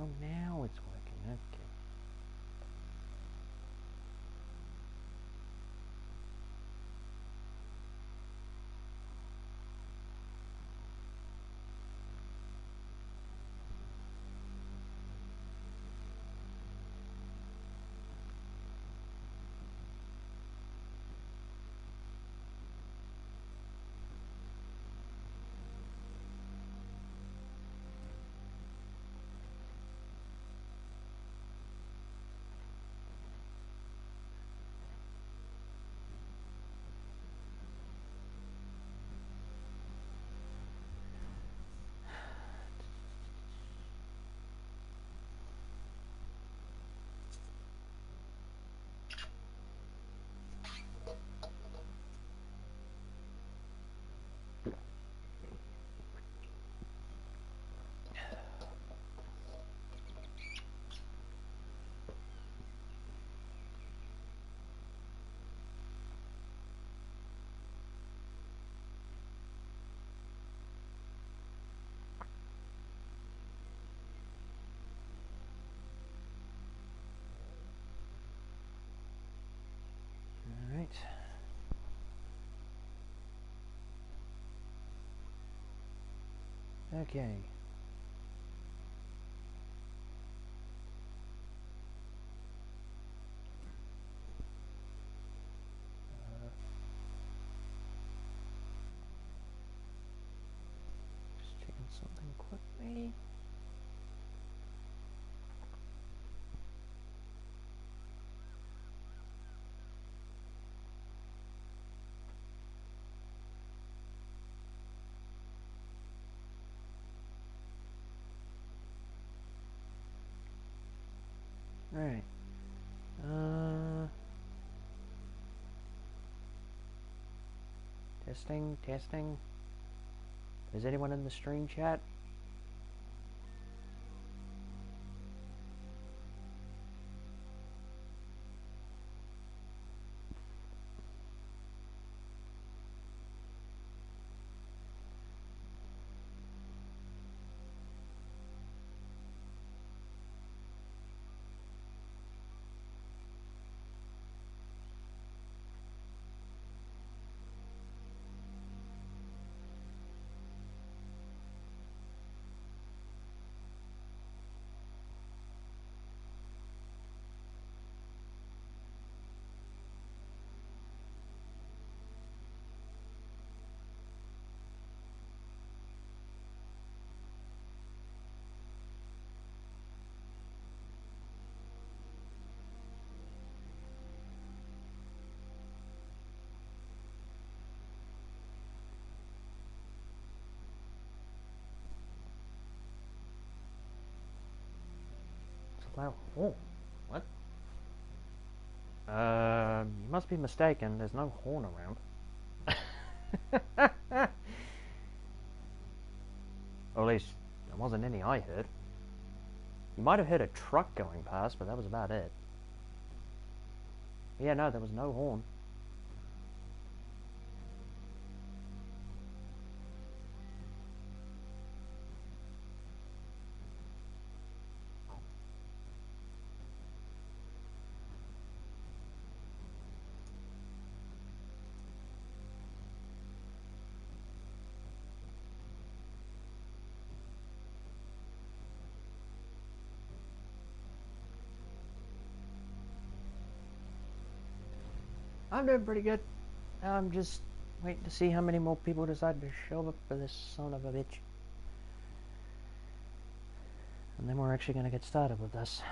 Oh, now it's working. Okay. All right. Okay. Just checking something quickly. All right. Testing, testing. Is anyone in the stream chat? It's loud. Oh, what? You must be mistaken. There's no horn around. Or at least there wasn't any I heard. You might have heard a truck going past, but that was about it. Yeah, no, there was no horn. I'm doing pretty good. I'm just waiting to see how many more people decide to show up for this son of a bitch. And then we're actually going to get started with this.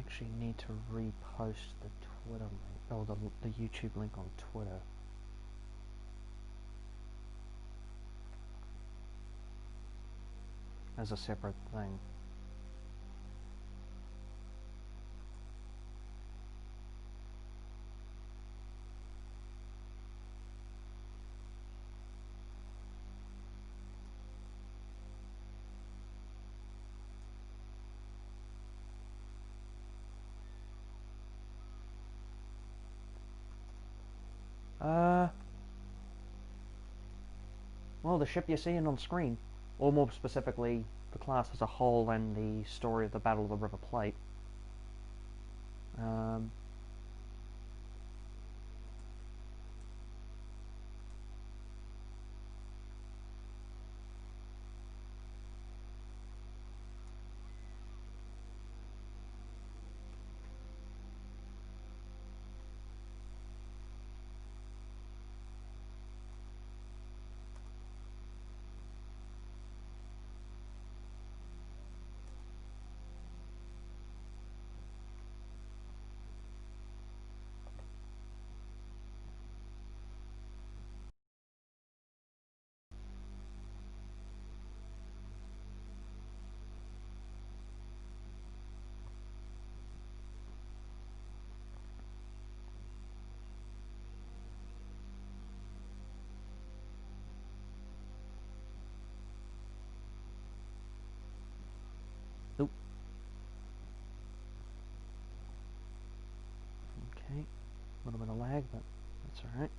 actually need to repost the Twitter link, or the YouTube link on Twitter. As a separate thing. Well, the ship you're seeing on screen, or more specifically, the class as a whole and the story of the Battle of the River Plate. Nope. Okay. A little bit of lag, but that's alright.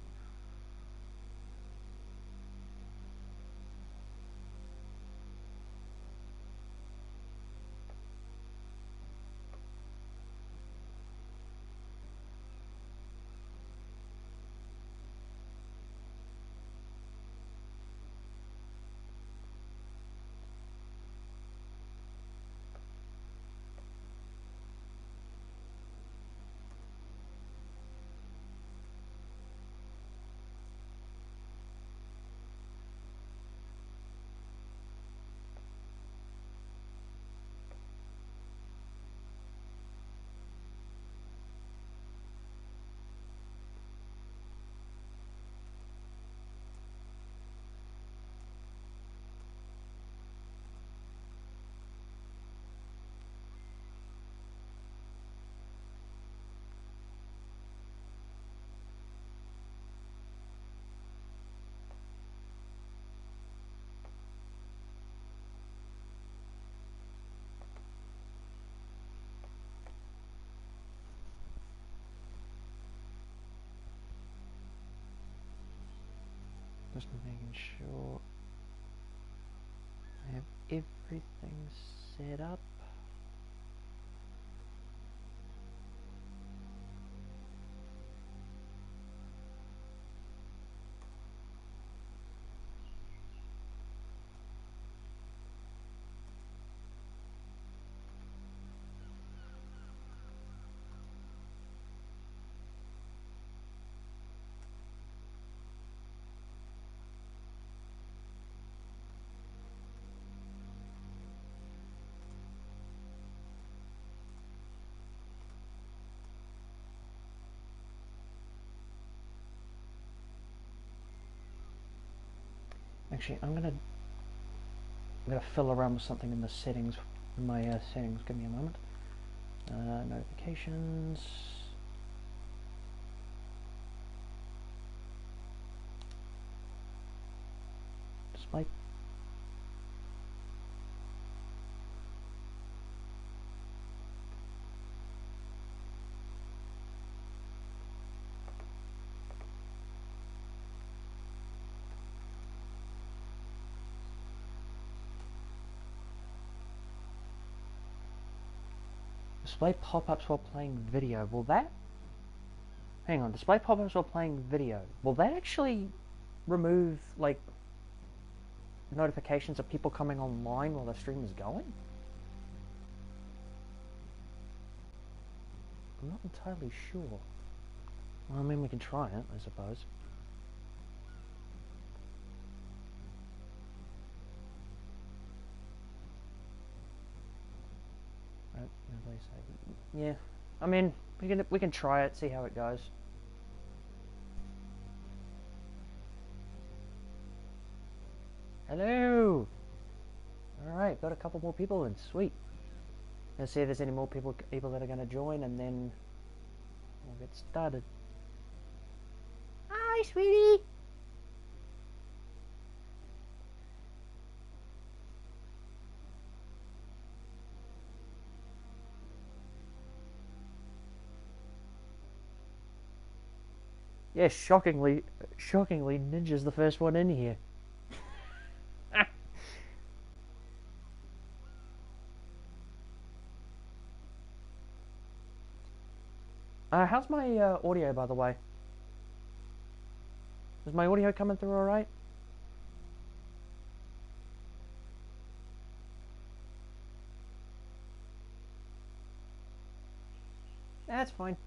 Just making sure I have everything set up. Actually, I'm gonna fill around with something in the settings, in my settings. Give me a moment. Notifications. Display. Display pop-ups while playing video. Will that... Hang on. Display pop-ups while playing video. Will that actually remove, like, notifications of people coming online while the stream is going? I'm not entirely sure. Well, I mean, we can try it, I suppose. Right, please save. Yeah, I mean, we can try it, see how it goes. Hello. All right, got a couple more people in. Sweet. Let's see if there's any more people that are going to join, and then we'll get started. Hi, sweetie. Yeah, shockingly, Ninja's the first one in here. How's my audio, by the way? Is my audio coming through all right? That's fine.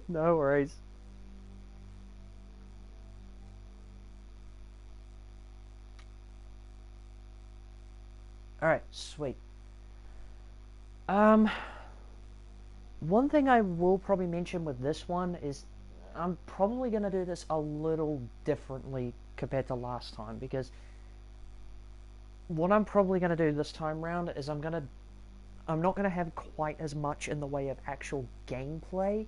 No worries. Alright, sweet. One thing I will probably mention with this one is I'm probably going to do this a little differently compared to last time, because what I'm probably going to do this time round is I'm not going to have quite as much in the way of actual gameplay,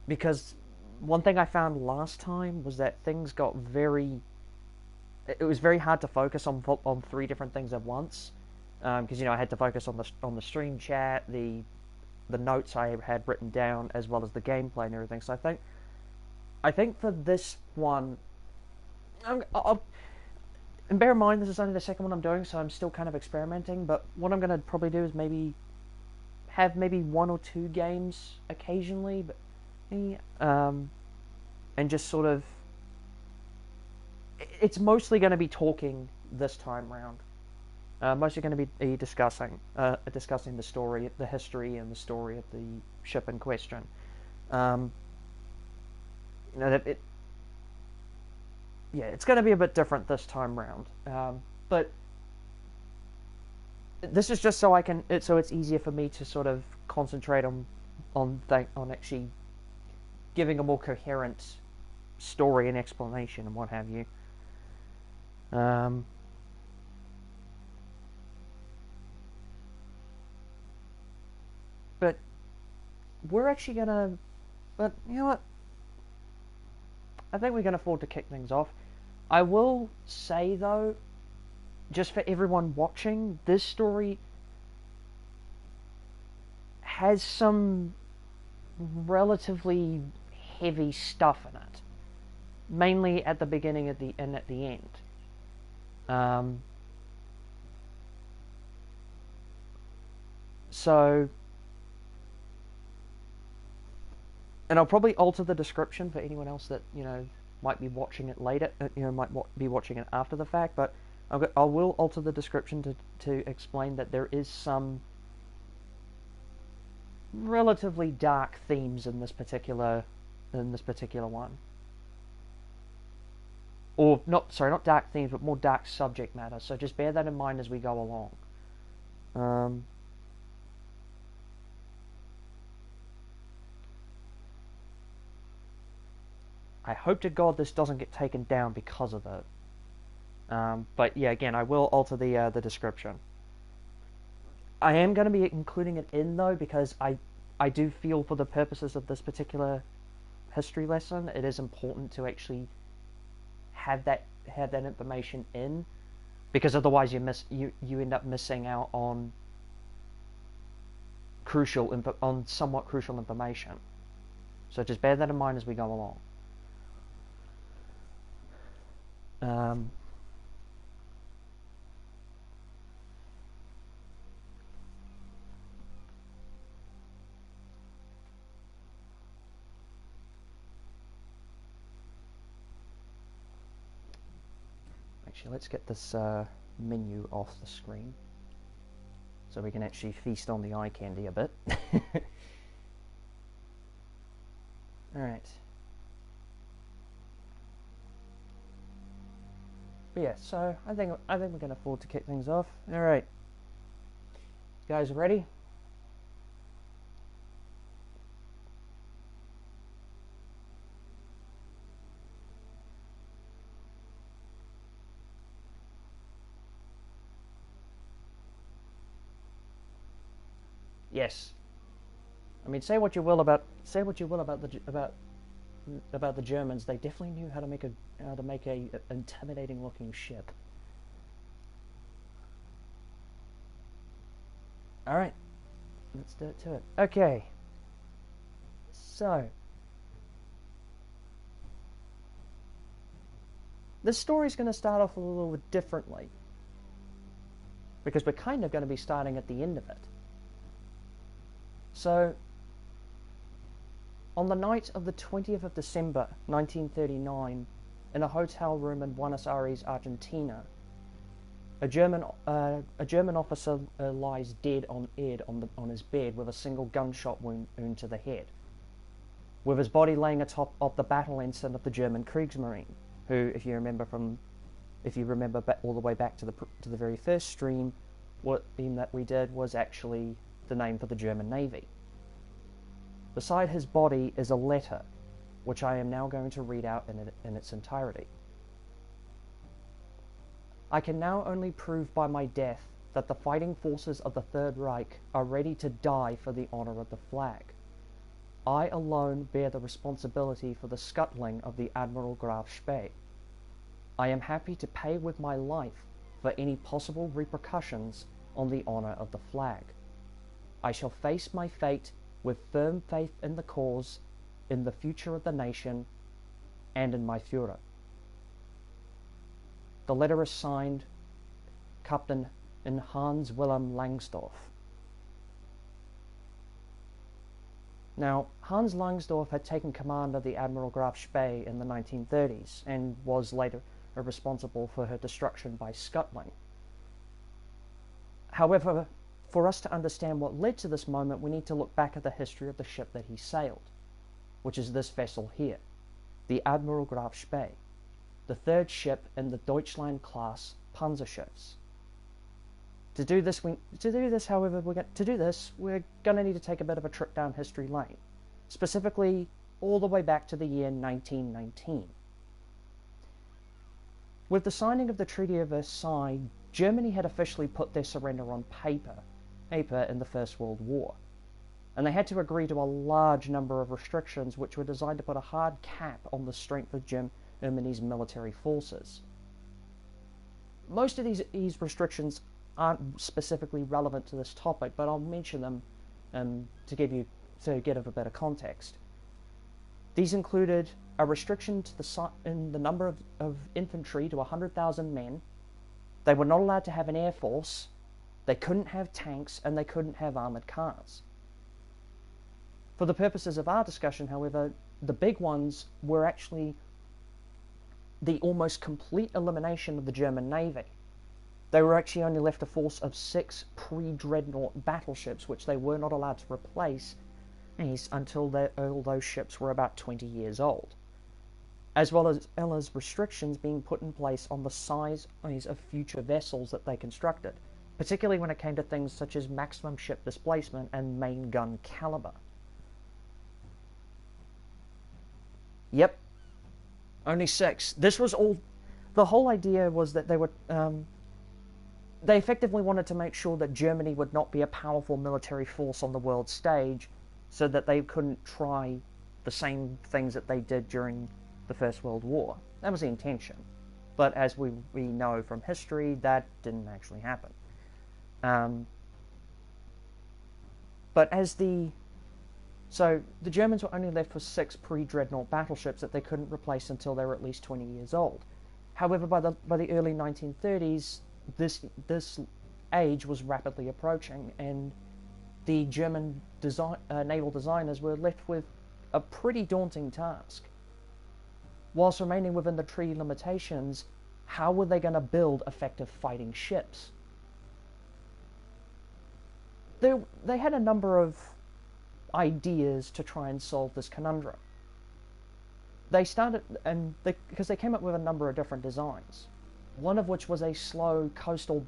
because one thing I found last time was that things got it was very hard to focus on three different things at once, because I had to focus on the stream chat, the notes I had written down, as well as the gameplay and everything. So I think for this one, and bear in mind this is only the second one I'm doing, so I'm still kind of experimenting. But what I'm going to probably do is have maybe one or two games occasionally, but and just sort of, it's mostly going to be talking this time round. Mostly going to be discussing the story, the history, and the story of the ship in question. It's going to be a bit different this time round. But this is just so it's easier for me to sort of concentrate on actually giving a more coherent story and explanation and what have you. But we're actually gonna. But you know what? I think we can afford to kick things off. I will say though, just for everyone watching, this story has some relatively heavy stuff in it, mainly at the beginning and at the end. So, and I'll probably alter the description for anyone else that might be watching it later. Might be watching it after the fact, but I will alter the description to explain that there is some relatively dark themes in this particular one. Or not dark themes, but more dark subject matter. So just bear that in mind as we go along. I hope to God this doesn't get taken down because of it. But yeah, again, I will alter the description. I am going to be including it in though, because I do feel for the purposes of this particular history lesson, it is important to actually have that information in, because otherwise you end up missing out on somewhat crucial information. So just bear that in mind as we go along. Actually, let's get this menu off the screen so we can actually feast on the eye candy a bit. Alright. But yeah, so I think we can afford to kick things off. Alright. Guys ready? Yes. I mean, say what you will about the Germans. They definitely knew how to make a intimidating looking ship. All right, let's do it to it. Okay. So this story's going to start off a little bit differently because we're kind of going to be starting at the end of it. So, on the night of the 20th of December 1939, in a hotel room in Buenos Aires, Argentina, a German officer lies dead on his bed with a single gunshot wound to the head, with his body laying atop of the battle ensign of the German Kriegsmarine, who, if you remember all the way back to the very first stream that we did was actually the name for the German Navy. Beside his body is a letter, which I am now going to read out in its entirety. I can now only prove by my death that the fighting forces of the Third Reich are ready to die for the honor of the flag. I alone bear the responsibility for the scuttling of the Admiral Graf Spee. I am happy to pay with my life for any possible repercussions on the honor of the flag. I shall face my fate with firm faith in the cause, in the future of the nation, and in my Führer. The letter is signed Captain Hans Wilhelm Langsdorff. Now, Hans Langsdorff had taken command of the Admiral Graf Spee in the 1930s and was later responsible for her destruction by scuttling. However, for us to understand what led to this moment, we need to look back at the history of the ship that he sailed, which is this vessel here, the Admiral Graf Spee, the third ship in the Deutschland class Panzerschiffs. To do this, however, we're going to need to take a bit of a trip down history lane, specifically all the way back to the year 1919. With the signing of the Treaty of Versailles, Germany had officially put their surrender on paper in the First World War, and they had to agree to a large number of restrictions which were designed to put a hard cap on the strength of Germany's military forces. Most of these restrictions aren't specifically relevant to this topic, but I'll mention them to get a bit of context. These included a restriction in the number of infantry to 100,000 men. They were not allowed to have an air force, they couldn't have tanks, and they couldn't have armoured cars. For the purposes of our discussion, however, the big ones were actually the almost complete elimination of the German Navy. They were actually only left a force of 6 pre-dreadnought battleships, which they were not allowed to replace until all those ships were about 20 years old, as well as restrictions being put in place on the size of future vessels that they constructed, particularly when it came to things such as maximum ship displacement and main gun caliber. Yep, only 6. This was all. The whole idea was that they effectively wanted to make sure that Germany would not be a powerful military force on the world stage, so that they couldn't try the same things that they did during the First World War. That was the intention. But as we know from history, that didn't actually happen. So the Germans were only left with 6 pre-dreadnought battleships that they couldn't replace until they were at least 20 years old. However, by the early 1930s, this age was rapidly approaching, and the German naval designers were left with a pretty daunting task. Whilst remaining within the treaty limitations, how were they going to build effective fighting ships? They had a number of ideas to try and solve this conundrum. they started, and because they came up with a number of different designs, one of which was a slow coastal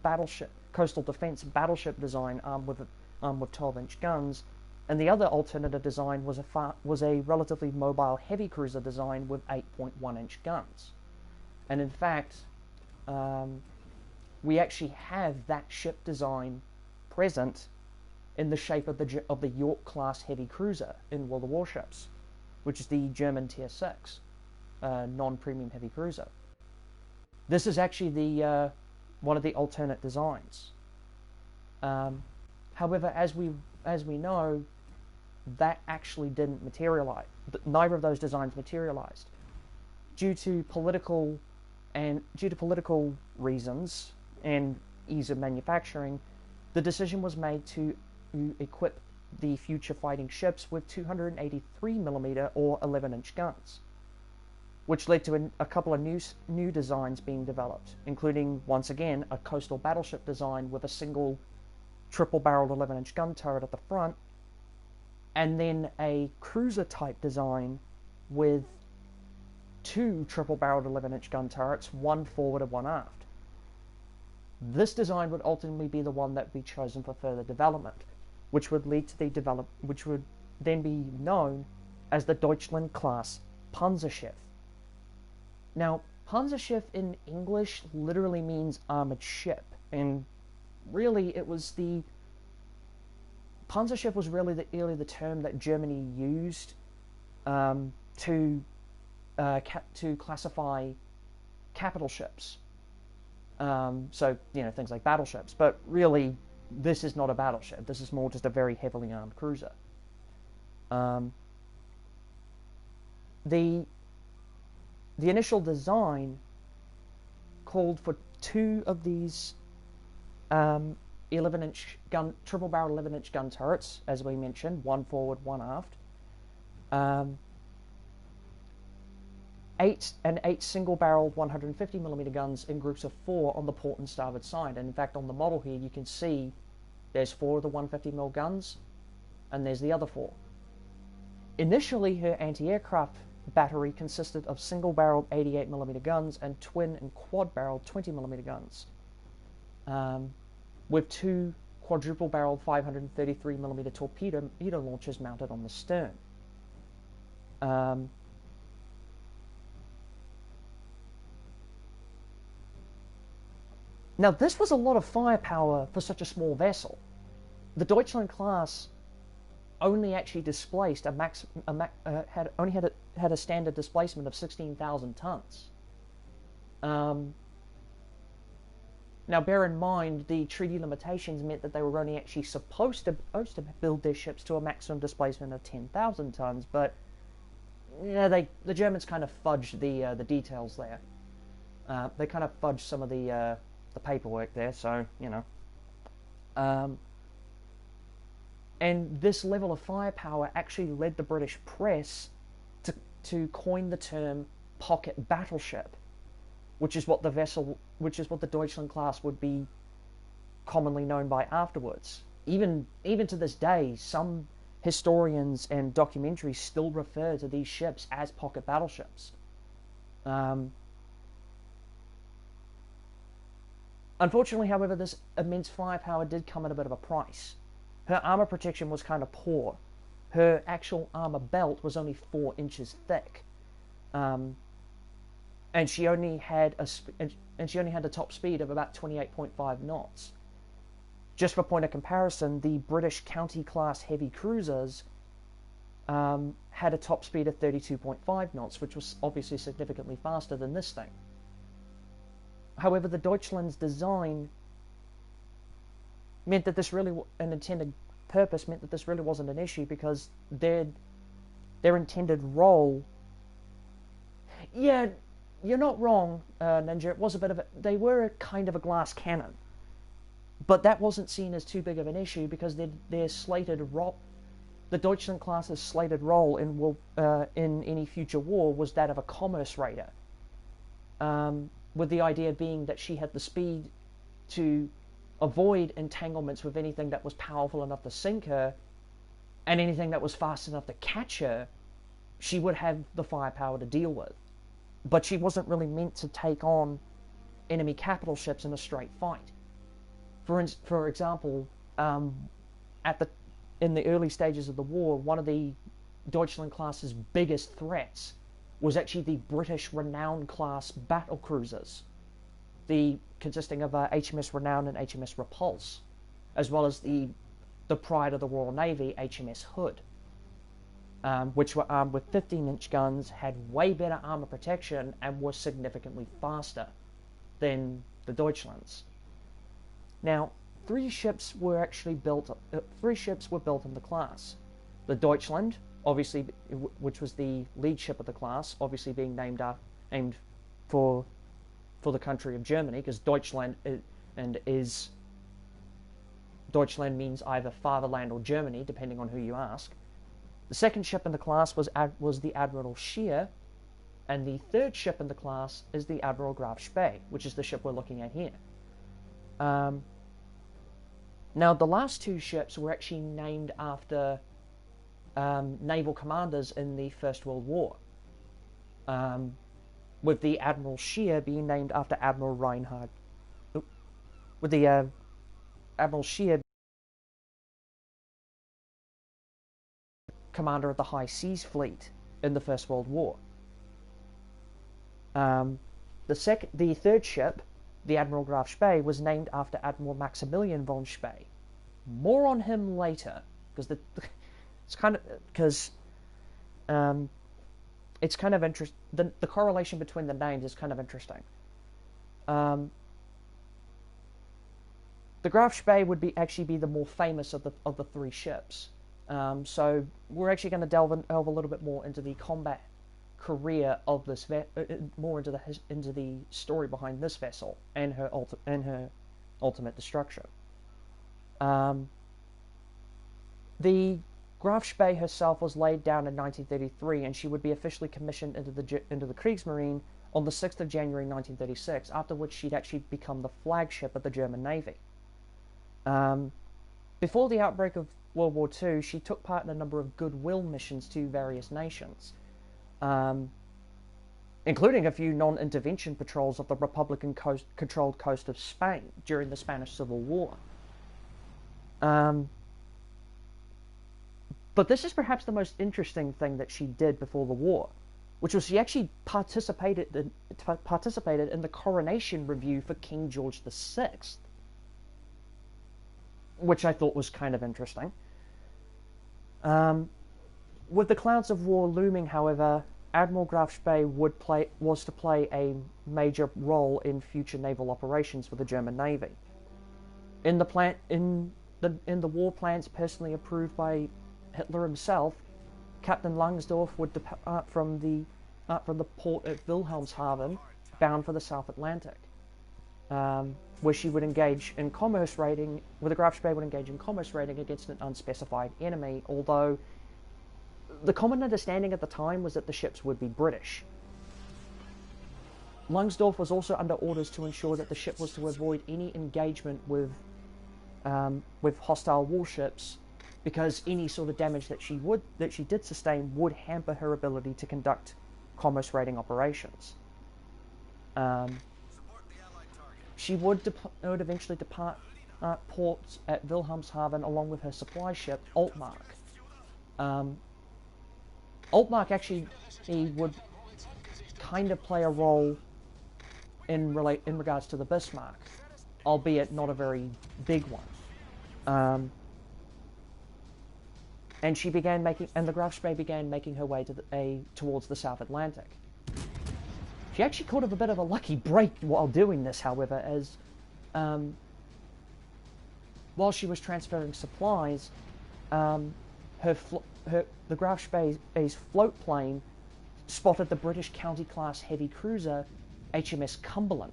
defense battleship design armed with 12-inch guns, and the other alternative design was a relatively mobile heavy cruiser design with 8.1-inch guns. And in fact, we actually have that ship design present in the shape of the York class heavy cruiser in World of Warships, which is the German Tier 6 non-premium heavy cruiser. This is actually the one of the alternate designs. However, as we know, that actually didn't materialize. Neither of those designs materialized due to political reasons and ease of manufacturing. The decision was made to equip the future fighting ships with 283mm or 11-inch guns, which led to a couple of new designs being developed, including, once again, a coastal battleship design with a single triple-barreled 11-inch gun turret at the front, and then a cruiser-type design with two triple-barreled 11-inch gun turrets, one forward and one aft. This design would ultimately be the one that would be chosen for further development, which would which would then be known as the Deutschland class Panzerschiff. Now, Panzerschiff in English literally means armored ship, and really Panzerschiff was really the term that Germany used to classify capital ships. So, things like battleships. But really, this is not a battleship. This is more just a very heavily armed cruiser. The initial design called for two of these 11-inch triple-barrel 11-inch gun turrets, as we mentioned, one forward, one aft. Eight single-barreled 150mm guns in groups of 4 on the port and starboard side. And in fact, on the model here, you can see there's 4 of the 150mm guns, and there's the other 4. Initially, her anti-aircraft battery consisted of single-barreled 88mm guns and twin and quad-barreled 20mm guns, with 2 quadruple-barreled 533mm torpedo launchers mounted on the stern. Now, this was a lot of firepower for such a small vessel. The Deutschland class only actually displaced had a standard displacement of 16,000 tons. Now, bear in mind, the treaty limitations meant that they were only actually supposed to build their ships to a maximum displacement of 10,000 tons, but the Germans kind of fudged the details there. They kind of fudged some of the paperwork there, so, and this level of firepower actually led the British press to coin the term pocket battleship, which is what the Deutschland class would be commonly known by afterwards. Even to this day, some historians and documentaries still refer to these ships as pocket battleships. Unfortunately, however, this immense firepower did come at a bit of a price. Her armor protection was kind of poor. Her actual armor belt was only 4 inches thick, and she only had a top speed of about 28.5 knots. Just for point of comparison, the British County class heavy cruisers had a top speed of 32.5 knots, which was obviously significantly faster than this thing. However, the Deutschland's design meant that this really, an intended purpose meant that this really wasn't an issue, because their intended role, yeah, you're not wrong, Ninja, it was a bit of they were a kind of a glass cannon, but that wasn't seen as too big of an issue, because their slated role, the Deutschland class's slated role in any future war was that of a commerce raider, with the idea being that she had the speed to avoid entanglements with anything that was powerful enough to sink her, and anything that was fast enough to catch her, she would have the firepower to deal with. But she wasn't really meant to take on enemy capital ships in a straight fight. For example, in the early stages of the war, one of the Deutschland class's biggest threats was actually the British Renown class battle cruisers, consisting of HMS Renown and HMS Repulse, as well as the pride of the Royal Navy, HMS Hood, which were armed with 15-inch guns, had way better armor protection, and were significantly faster than the Deutschlands. Now, three ships were built in the class. The Deutschland, obviously, which was the lead ship of the class, obviously being named for the country of Germany, because Deutschland means either fatherland or Germany, depending on who you ask. The second ship in the class was the Admiral Scheer, and the third ship in the class is the Admiral Graf Spee, which is the ship we're looking at here. Now, the last two ships were actually named after naval commanders in the First World War, with the Admiral Scheer being named after Admiral Reinhard. With the Admiral Scheer, commander of the High Seas Fleet in the First World War. The third ship, the Admiral Graf Spee, was named after Admiral Maximilian von Spee. More on him later, because it's kind of interesting. The correlation between the names is kind of interesting. The Graf Spee would actually be the more famous of the three ships. So we're actually going to delve a little bit more into the combat career of this more into the story behind this vessel and her ultimate destruction. The Graf Spee herself was laid down in 1933, and she would be officially commissioned into the Kriegsmarine on the 6th of January 1936, after which she'd actually become the flagship of the German Navy. Before the outbreak of World War II, she took part in a number of goodwill missions to various nations, including a few non-intervention patrols of the Republican-controlled coast of Spain during the Spanish Civil War. But this is perhaps the most interesting thing that she did before the war, which was she actually participated in the coronation review for King George VI, which I thought was kind of interesting. With the clouds of war looming, however, Admiral Graf Spee was to play a major role in future naval operations for the German Navy. In the war plans personally approved by Hitler himself, Captain Langsdorff would depart from the port at Wilhelmshaven, bound for the South Atlantic, where she would engage in commerce raiding. Where the Graf Spee would engage in commerce raiding against an unspecified enemy, although the common understanding at the time was that the ships would be British. Langsdorff was also under orders to ensure that the ship was to avoid any engagement with hostile warships, because any sort of damage that she did sustain would hamper her ability to conduct commerce raiding operations. She would eventually depart ports at Wilhelmshaven along with her supply ship Altmark. Altmark actually would kind of play a role in regards to the Bismarck, albeit not a very big one. And the Graf Spee began making her way towards the South Atlantic. She actually caught a bit of a lucky break while doing this, however, as while she was transferring supplies, the Graf Spee's float plane spotted the British County-class heavy cruiser HMS Cumberland.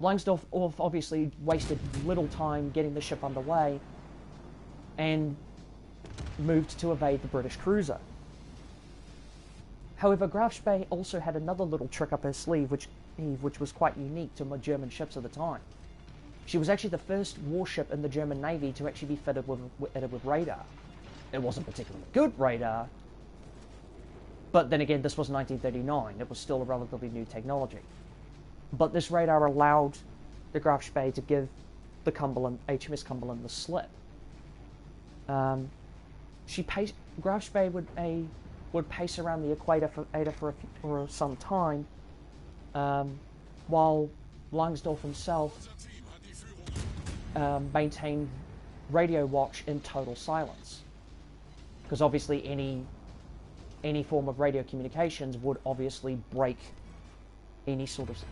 Langsdorff obviously wasted little time getting the ship underway and moved to evade the British cruiser. However, Graf Spee also had another little trick up her sleeve which was quite unique to German ships at the time. She was actually the first warship in the German Navy to actually be fitted with radar. It wasn't particularly good radar, but then again, this was 1939. It was still a relatively new technology. But this radar allowed the Graf Spee to give the HMS Cumberland the slip. Graf Spee would pace around the equator for some time, while Langsdorff himself maintained radio watch in total silence, because obviously any form of radio communications would obviously break any sort of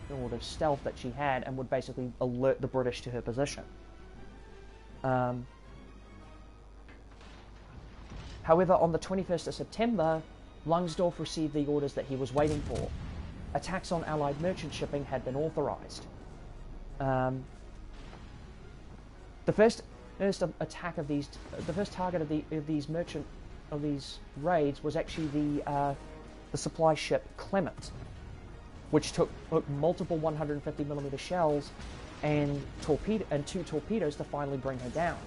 stealth that she had, and would basically alert the British to her position. However, on the 21st of September, Langsdorff received the orders that he was waiting for. Attacks on Allied merchant shipping had been authorized. The first target of these raids was actually the supply ship Clement, which took multiple 150mm shells and two torpedoes to finally bring her down,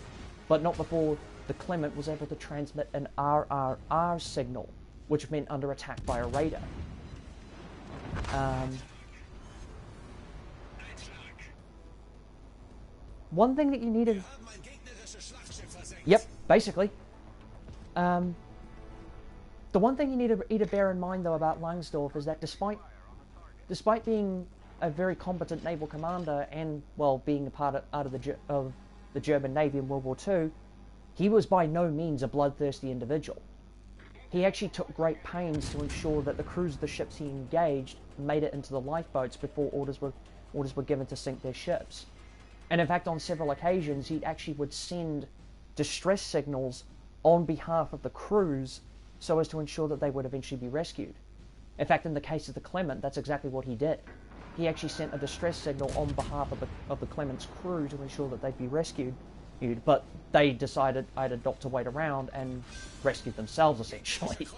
but not before the Clement was able to transmit an RRR signal, which meant under attack by a radar. One thing that you needed... Yep, basically. The one thing you need to bear in mind, though, about Langsdorff is that despite being a very competent naval commander and, well, being a part of the German Navy in World War II, he was by no means a bloodthirsty individual. He actually took great pains to ensure that the crews of the ships he engaged made it into the lifeboats before orders were given to sink their ships. And in fact, on several occasions, he actually would send distress signals on behalf of the crews so as to ensure that they would eventually be rescued. In fact, in the case of the Clement, that's exactly what he did. He actually sent a distress signal on behalf of the Clement's crew to ensure that they'd be rescued, but they decided either not to wait around and rescue themselves, essentially.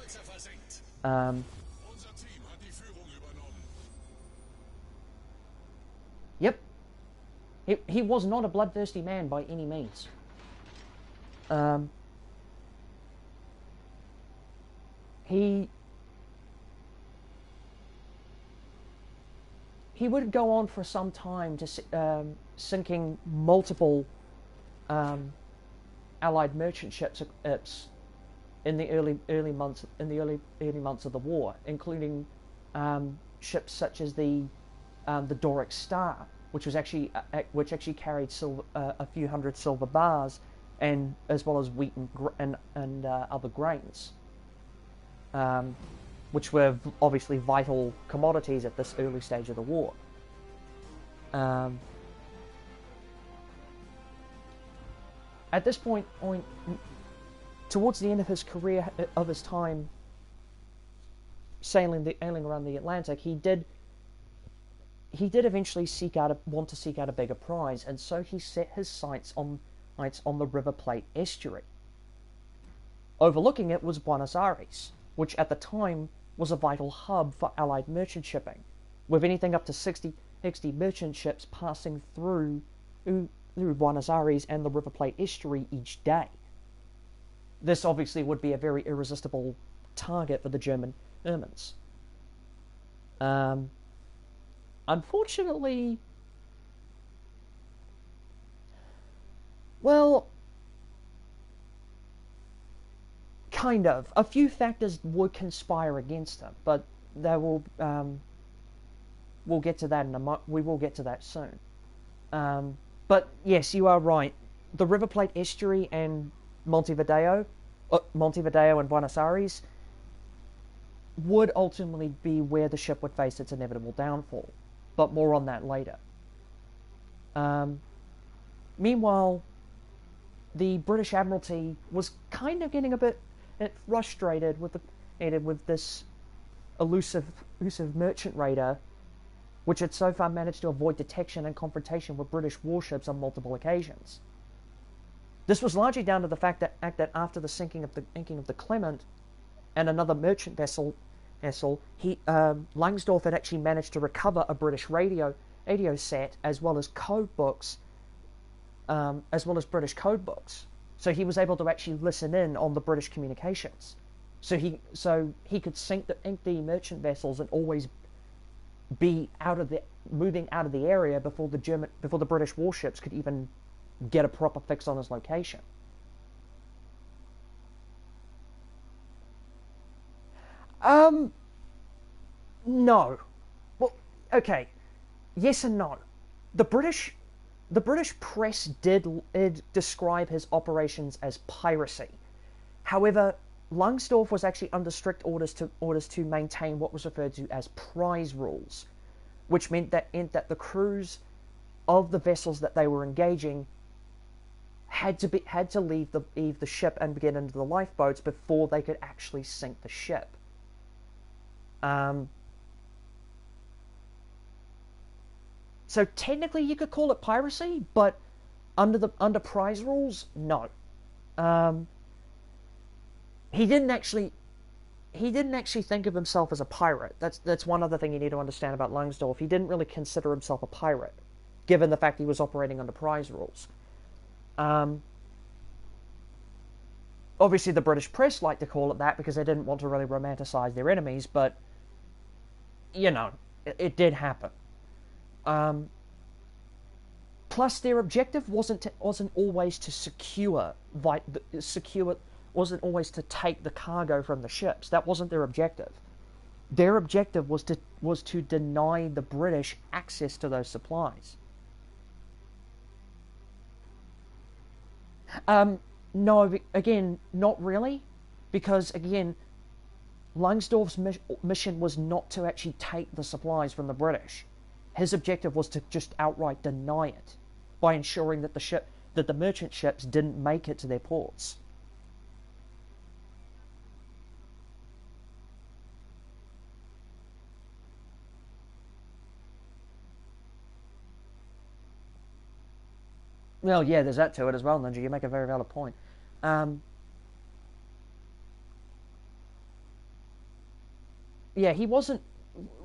Yep. He was not a bloodthirsty man by any means. He would go on for some time to sinking multiple Allied merchant ships in the early months of the war, including ships such as the Doric Star, which actually carried a few hundred silver bars, and as well as wheat and other grains, which were obviously vital commodities at this early stage of the war. At this point, towards the end of his career, of his time sailing around the Atlantic, he did eventually want to seek out a bigger prize, and so he set his sights on the River Plate estuary. Overlooking it was Buenos Aires, which at the time was a vital hub for Allied merchant shipping, with anything up to 60 merchant ships passing through Buenos Aires and the River Plate estuary each day. This obviously would be a very irresistible target for the German Germans. Unfortunately, well, kind of. A few factors would conspire against him, but we'll get to that we will get to that soon. But yes, you are right. The River Plate estuary and Montevideo and Buenos Aires would ultimately be where the ship would face its inevitable downfall, but more on that later. Meanwhile, the British Admiralty was kind of getting a bit frustrated with this elusive merchant raider, which had so far managed to avoid detection and confrontation with British warships on multiple occasions. This was largely down to the fact that after the sinking of the Clement and another merchant vessel, Langsdorff had actually managed to recover a British radio set as well as code books as well as British code books. So he was able to actually listen in on the British communications. So he could sink the merchant vessels and always be moving out of the area before the British warships could even get a proper fix on his location. No. Well, okay. Yes and no. The British press did describe his operations as piracy. However, Langsdorff was actually under strict orders to maintain what was referred to as prize rules, which meant that the crews of the vessels that they were engaging had to leave the ship and get into the lifeboats before they could actually sink the ship. So technically, you could call it piracy, but under prize rules, no. He didn't actually think of himself as a pirate. That's one other thing you need to understand about Langsdorff. He didn't really consider himself a pirate, given the fact he was operating under prize rules. Obviously, the British press liked to call it that because they didn't want to really romanticize their enemies, but it did happen. Plus, their objective wasn't always to wasn't always to take the cargo from the ships. That wasn't their objective. Their objective was to deny the British access to those supplies. No, again, not really, because again, Langsdorff's mission was not to actually take the supplies from the British. His objective was to just outright deny it by ensuring that the merchant ships didn't make it to their ports. Well, yeah, there's that to it as well, Ninja. You make a very valid point. Yeah,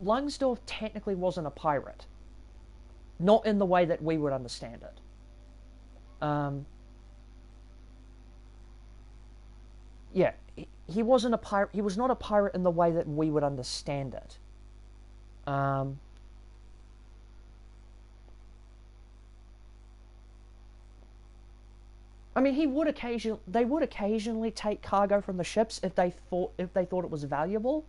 Langsdorff technically wasn't a pirate. Not in the way that we would understand it. Yeah, he wasn't a pirate. He was not a pirate in the way that we would understand it. I mean, they would occasionally take cargo from the ships if they thought it was valuable.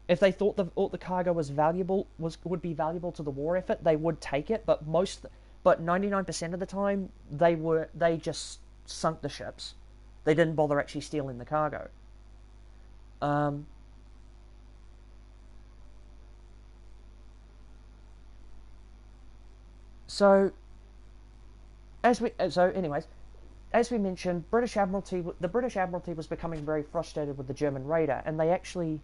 If they thought the cargo was would be valuable to the war effort, they would take it. But 99% of the time, they just sunk the ships. They didn't bother actually stealing the cargo. So anyways, as we mentioned, the British Admiralty was becoming very frustrated with the German raider, and they actually,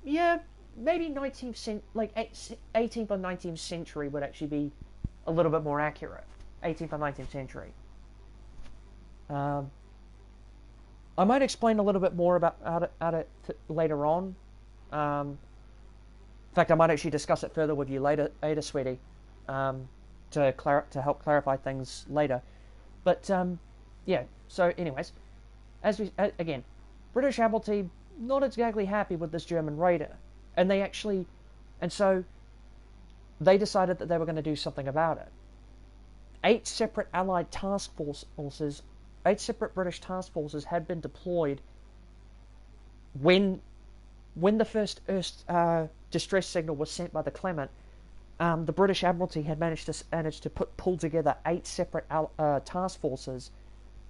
yeah, maybe 18th or 19th century would actually be a little bit more accurate. 18th or 19th century. I might explain a little bit more about it later on. In fact, I might actually discuss it further with you later, Ada Sweetie, to help clarify things later. But yeah. So, anyways, again, British Admiralty not exactly happy with this German raider, and so they decided that they were going to do something about it. 8 separate Allied task forces, 8 separate British task forces had been deployed when the first distress signal was sent by the Clement. The British Admiralty had managed to pull together 8 separate task forces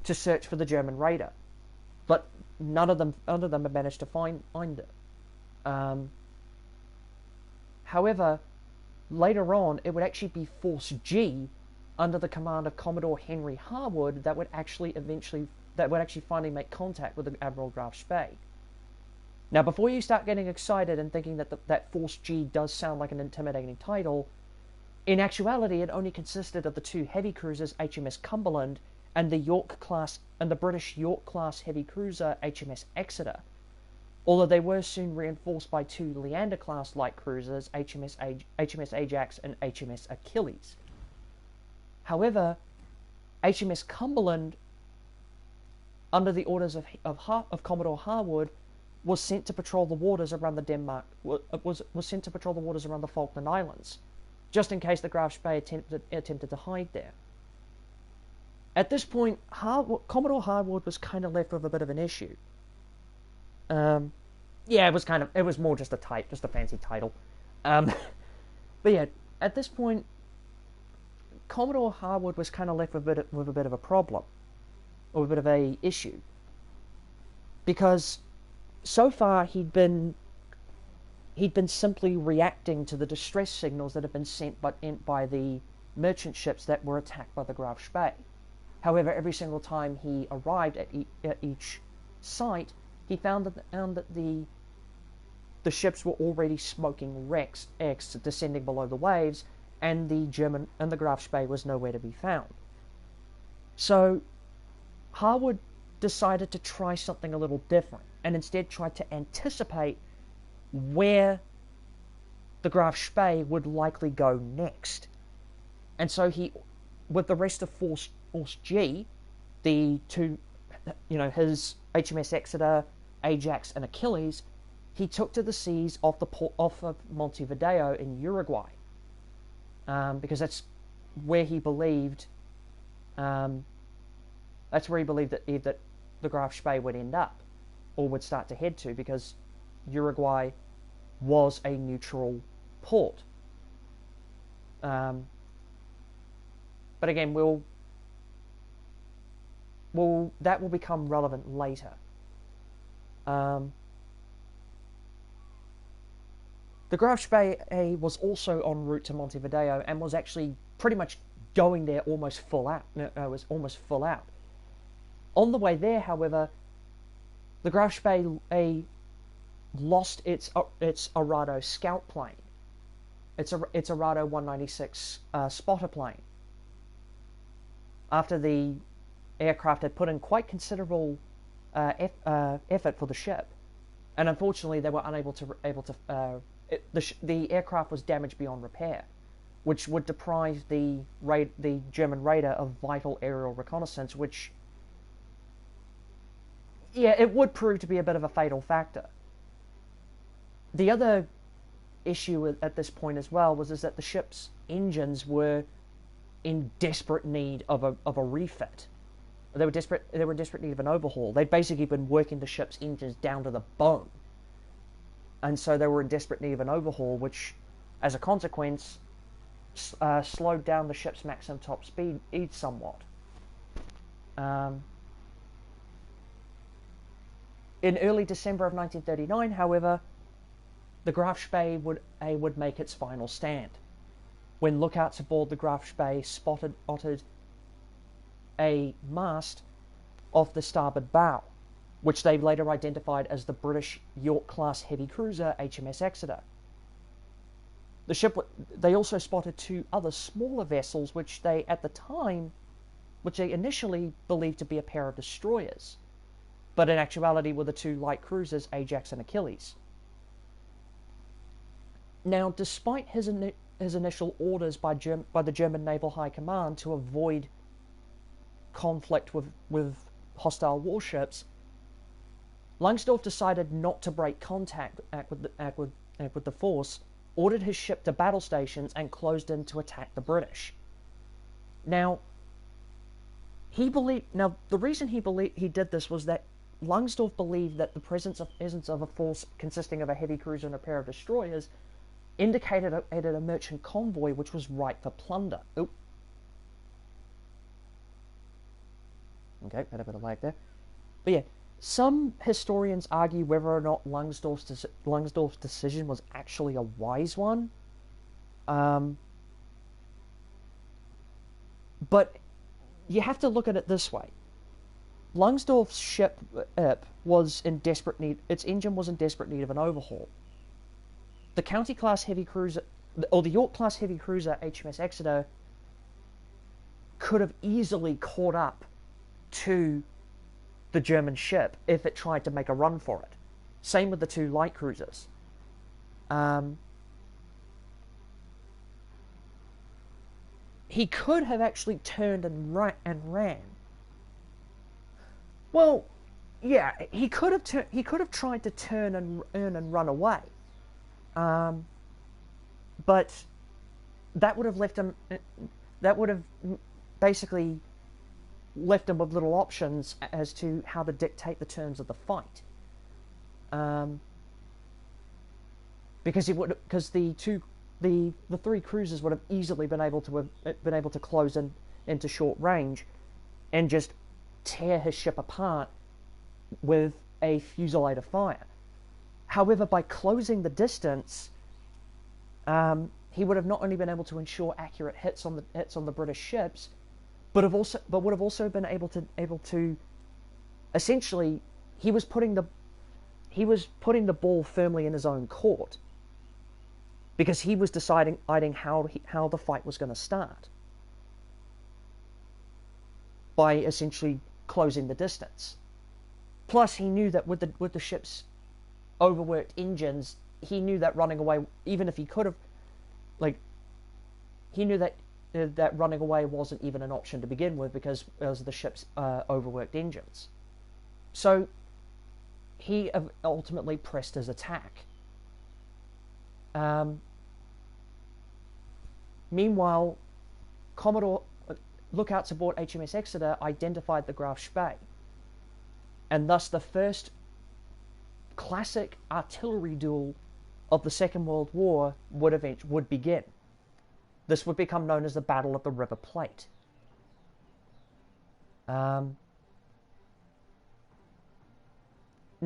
to search for the German raider, but none of them had managed to find it. However, later on, it would actually be Force G, under the command of Commodore Henry Harwood, that would actually finally make contact with the Admiral Graf Spee. Now, before you start getting excited and thinking that Force G does sound like an intimidating title, in actuality, it only consisted of the 2 heavy cruisers HMS Cumberland and the British York class heavy cruiser HMS Exeter. although they were soon reinforced by two Leander-class light cruisers, HMS Ajax and HMS Achilles. However, HMS Cumberland, under the orders of Commodore Harwood, was sent to patrol the waters around the was sent to patrol the waters around the Falkland Islands, just in case the Graf Spee attempted to hide there. At this point, Commodore Harwood was kind of left with a bit of an issue. Yeah, it was more just a fancy title. But yeah, at this point, Commodore Harwood was kind of left with a bit of a problem, or a bit of a issue, because so far he'd been simply reacting to the distress signals that had been sent by the merchant ships that were attacked by the Graf Spee. However, every single time he arrived at each site, he found that the ships were already smoking wrecks, descending below the waves, and the Graf Spee was nowhere to be found. So Harwood decided to try something a little different, and instead tried to anticipate where the Graf Spee would likely go next. And so he, with the rest of Force G, the two, his HMS Exeter, Ajax, and Achilles, he took to the seas off of Montevideo in Uruguay, because that's where he believed that the Graf Spee would end up, or would start to head to, because Uruguay was a neutral port. But again, that will become relevant later. The Graf Spee was also en route to Montevideo, and was actually pretty much going there almost full out. Was almost full out. On the way there, however, the Graf Spee lost its Arado scout plane. Its Arado 196 spotter plane. After the aircraft had put in quite considerable effort for the ship, and unfortunately they were unable to the aircraft was damaged beyond repair, which would deprive the German radar of vital aerial reconnaissance, which, yeah, it would prove to be a bit of a fatal factor. The other issue at this point as well was that the ship's engines were in desperate need of a refit. They were in desperate need of an overhaul. They'd basically been working the ship's engines down to the bone, and so they were in desperate need of an overhaul, which, as a consequence, slowed down the ship's maximum top speed somewhat. In early December of 1939, however, the Graf Spee would make its final stand, when lookouts aboard the Graf Spee spotted a mast off the starboard bow, which they later identified as the British York-class heavy cruiser HMS Exeter. They also spotted two other smaller vessels, which they initially believed to be a pair of destroyers, but in actuality were the two light cruisers Ajax and Achilles. Now, despite his initial orders by the German Naval High Command to avoid conflict with hostile warships, Langsdorff decided not to break contact with the force, ordered his ship to battle stations, and closed in to attack the British. Now, the reason he did this was that Langsdorff believed that the presence of a force consisting of a heavy cruiser and a pair of destroyers indicated a merchant convoy which was ripe for plunder. Oop. Okay, had a bit of lag there. But yeah, some historians argue whether or not Langsdorff's decision was actually a wise one. But you have to look at it this way. Langsdorff's ship was in desperate need. Its engine was in desperate need of an overhaul. The County-class heavy cruiser, or the York-class heavy cruiser HMS Exeter, could have easily caught up to the German ship if it tried to make a run for it. Same with the 2 light cruisers. He could have actually turned and ran. Well, yeah, he could have tried to turn and run away, but that would have left him. That would have basically left him with little options as to how to dictate the terms of the fight. Because the 3 cruisers would have easily been able to close in into short range, and just tear his ship apart with a fusillade of fire. However, by closing the distance, he would have not only been able to ensure accurate hits on the British ships, but would have also been able to essentially he was putting the ball firmly in his own court, because he was deciding how the fight was going to start by essentially closing the distance. Plus, he knew that with the ship's overworked engines, he knew that running away, even if he could have, he knew that running away wasn't even an option to begin with, because of the ship's overworked engines. So he ultimately pressed his attack. Meanwhile, Commodore lookouts aboard HMS Exeter identified the Graf Spee, and thus the first classic artillery duel of the Second World War would begin. This would become known as the Battle of the River Plate. Now,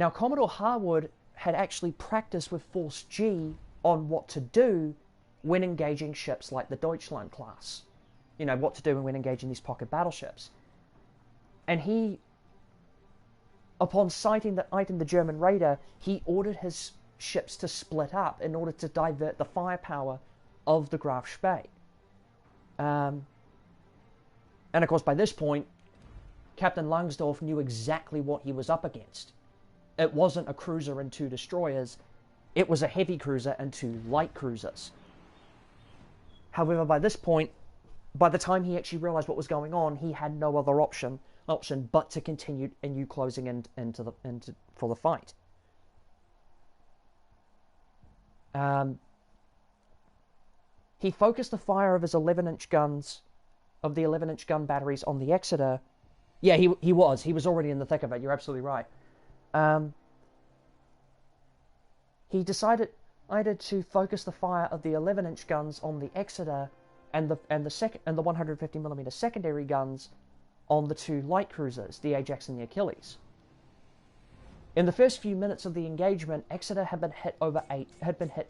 Commodore Harwood had actually practiced with Force G on what to do when engaging ships like the Deutschland class. What to do when engaging these pocket battleships. And he, upon sighting the German raider, he ordered his ships to split up in order to divert the firepower of the Graf Spee. And of course, by this point, Captain Langsdorff knew exactly what he was up against. It wasn't a cruiser and 2 destroyers. It was a heavy cruiser and 2 light cruisers. However, by this point, by the time he actually realized what was going on, he had no other option but to continue closing for the fight. He focused the fire of his 11-inch guns, of the 11-inch gun batteries on the Exeter. Yeah, he was already in the thick of it. You're absolutely right. He decided to focus the fire of the 11-inch guns on the Exeter and the 150mm secondary guns on the 2 light cruisers, the Ajax and the Achilles. In the first few minutes of the engagement, Exeter had been hit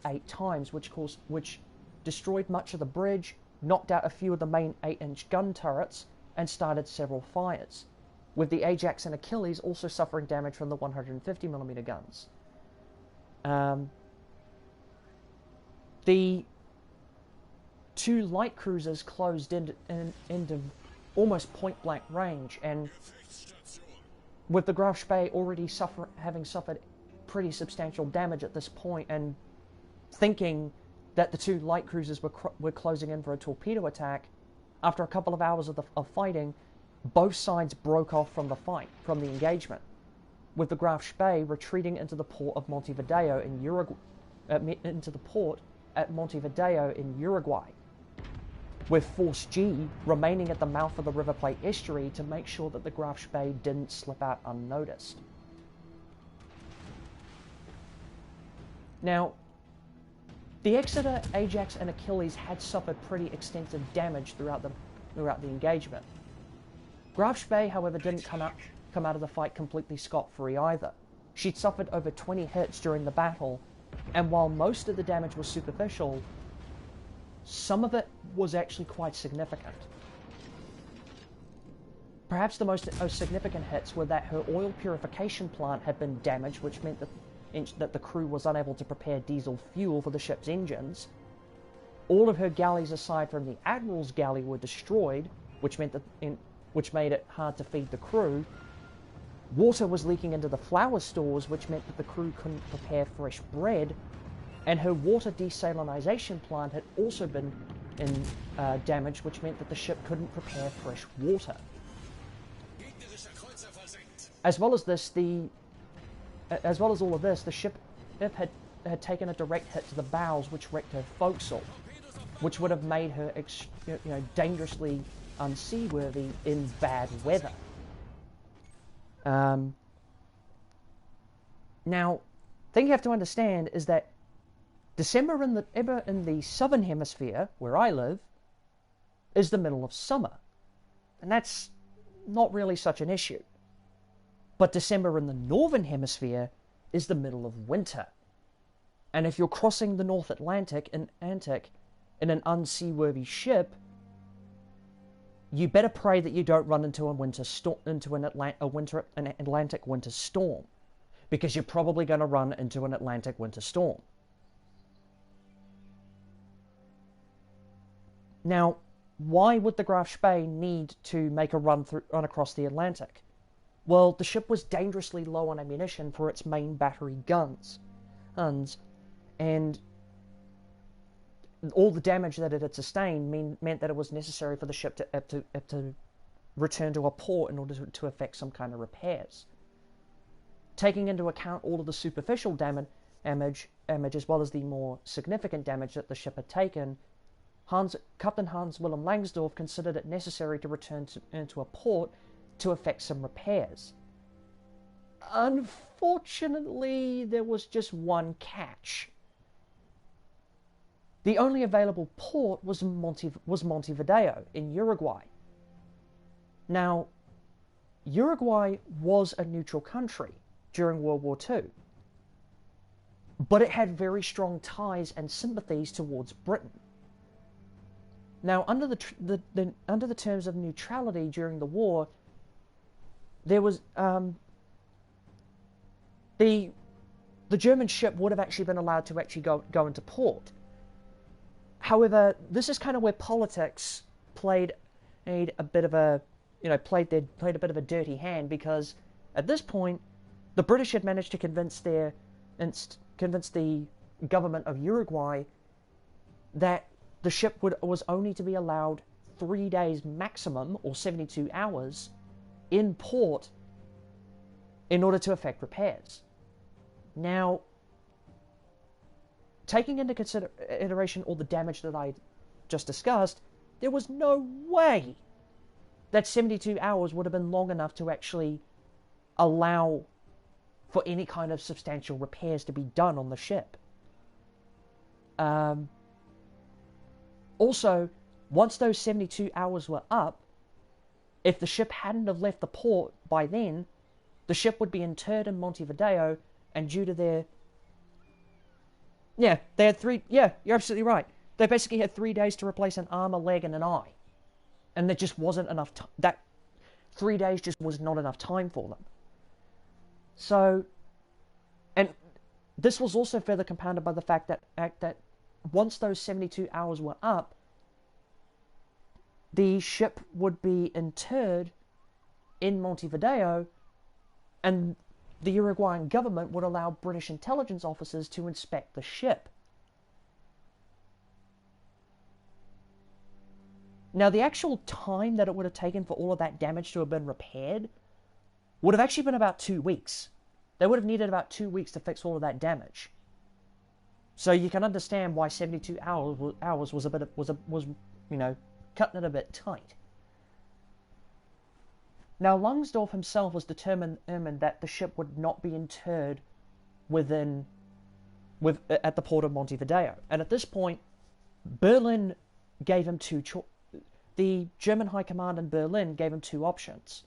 8 times, which destroyed much of the bridge, knocked out a few of the main 8-inch gun turrets, and started several fires, with the Ajax and Achilles also suffering damage from the 150mm guns. The 2 light cruisers closed into almost point-blank range, and with the Graf Spee already having suffered pretty substantial damage at this point, and thinking that the 2 light cruisers were closing in for a torpedo attack, after a couple of hours of fighting, both sides broke off from the engagement, with the Graf Spee retreating into the port of Montevideo in Uruguay, with Force G remaining at the mouth of the River Plate estuary to make sure that the Graf Spee didn't slip out unnoticed. Now, the Exeter, Ajax, and Achilles had suffered pretty extensive damage throughout the engagement. Graf Spee, however, didn't come out of the fight completely scot-free either. She'd suffered over 20 hits during the battle, and while most of the damage was superficial, some of it was actually quite significant. Perhaps the most significant hits were that her oil purification plant had been damaged, which meant that the crew was unable to prepare diesel fuel for the ship's engines. All of her galleys aside from the Admiral's galley were destroyed, which made it hard to feed the crew. Water was leaking into the flour stores, which meant that the crew couldn't prepare fresh bread, and her water desalinization plant had also been damaged, which meant that the ship couldn't prepare fresh water. As well as all of this, the ship had taken a direct hit to the bows, which wrecked her forecastle, which would have made her dangerously unseaworthy in bad weather. Now, the thing you have to understand is that December in the southern hemisphere, where I live, is the middle of summer. And that's not really such an issue. But December in the northern hemisphere is the middle of winter. And if you're crossing the North Atlantic in an unseaworthy ship, you better pray that you don't run into an Atlantic winter storm, because you're probably going to run into an Atlantic winter storm. Now, why would the Graf Spee need to make a run across the Atlantic? Well, the ship was dangerously low on ammunition for its main battery guns, and all the damage that it had sustained meant that it was necessary for the ship to return to a port in order to effect some kind of repairs. Taking into account all of the superficial damage as well as the more significant damage that the ship had taken, Captain Hans Wilhelm Langsdorff considered it necessary to return into a port to effect some repairs. Unfortunately, there was just one catch. The only available port was Montevideo in Uruguay. Now, Uruguay was a neutral country during World War II, but it had very strong ties and sympathies towards Britain. Now, under the terms of neutrality during the war, there was the German ship would have actually been allowed to actually go into port. However, this is kind of where politics played a bit of a dirty hand, because at this point, the British had managed to convince the government of Uruguay that the ship was only to be allowed 3 days maximum, or 72 hours, in port in order to effect repairs. Now, taking into consideration all the damage that I just discussed, there was no way that 72 hours would have been long enough to actually allow for any kind of substantial repairs to be done on the ship. Also, once those 72 hours were up, if the ship hadn't have left the port by then, the ship would be interred in Montevideo, and due to their... Yeah, they had you're absolutely right. They basically had 3 days to replace an arm, a leg, and an eye. And there just wasn't enough time. That 3 days just was not enough time for them. So, and this was also further compounded by the fact that once those 72 hours were up, the ship would be interred in Montevideo, and the Uruguayan government would allow British intelligence officers to inspect the ship. Now, the actual time that it would have taken for all of that damage to have been repaired would have actually been about 2 weeks. They would have needed about 2 weeks to fix all of that damage. So you can understand why 72 hours was cutting it a bit tight. Now, Langsdorff himself was determined that the ship would not be interred at the port of Montevideo. And at this point, Berlin gave him the German High Command in Berlin gave him two options.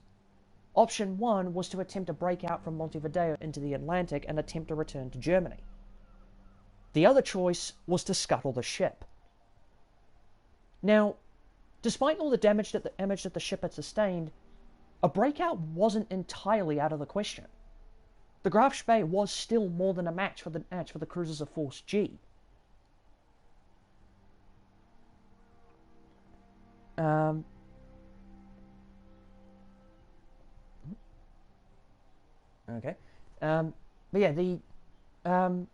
Option 1 was to attempt to break out from Montevideo into the Atlantic and attempt to return to Germany. The other choice was to scuttle the ship. Now, despite all the damage that the ship had sustained, a breakout wasn't entirely out of the question. The Graf Spee was still more than a match for the cruisers of Force G. Okay. But yeah, um,